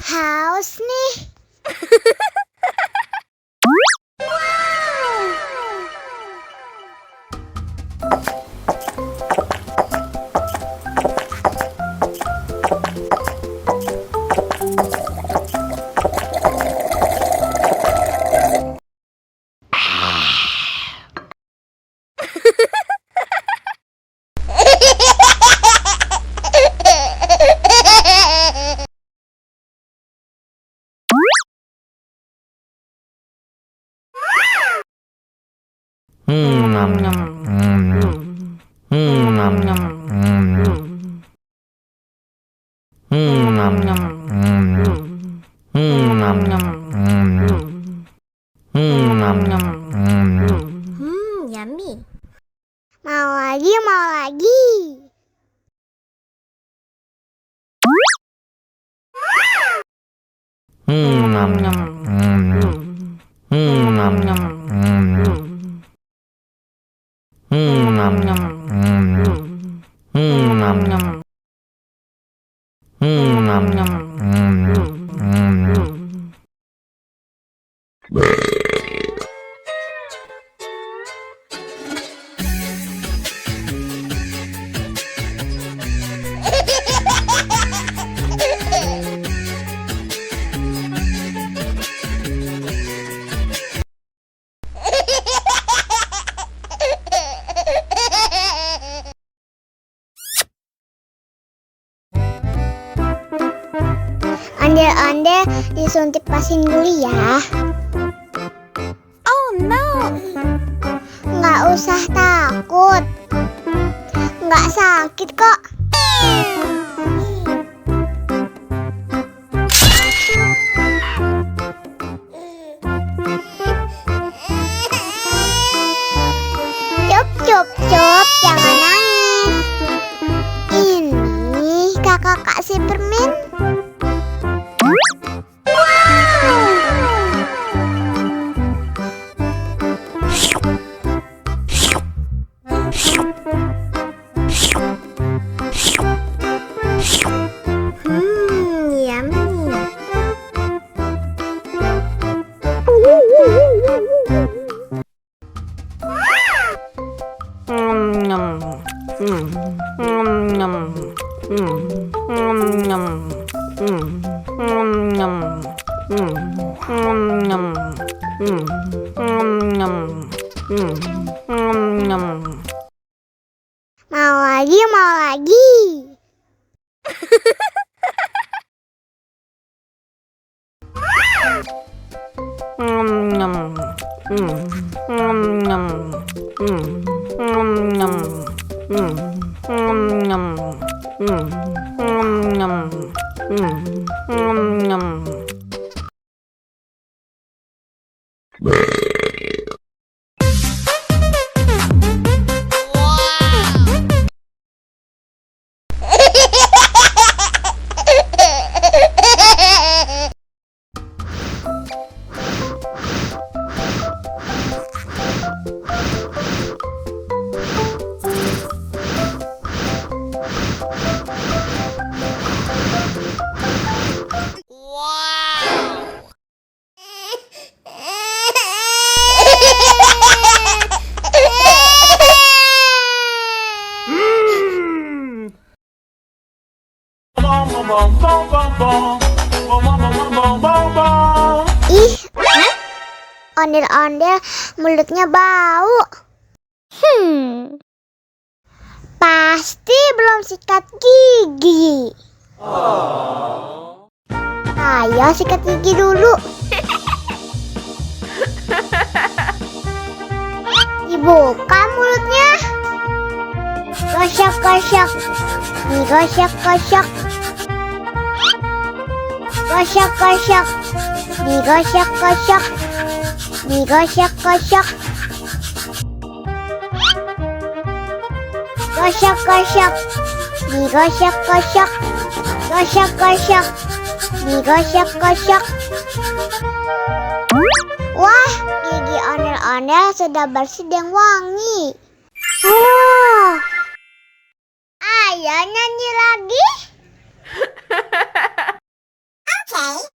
Haus nih. Yummy. Mau lagi, mau lagi. Ondel-ondel disuntik vaksin dulu ya. Oh no. Nggak usah takut. Nggak sakit kok. Cup, jangan nangis. Ini kakak kasih permen. Mau lagi, mau lagi. Ih, ondel-ondel mulutnya bau. Pasti belum sikat gigi. Ayo sikat gigi dulu. Dibuka mulutnya. Gosok-gosok. Digosok-gosok. Gosok-gosok. Digosok-gosok. digosok-gosok. Gosok-gosok, digosok-gosok. Gosok-gosok, digosok-gosok. Wah, gigi ondel-ondel sudah bersih dan wangi. Oh, ayo nyanyi lagi. Oke.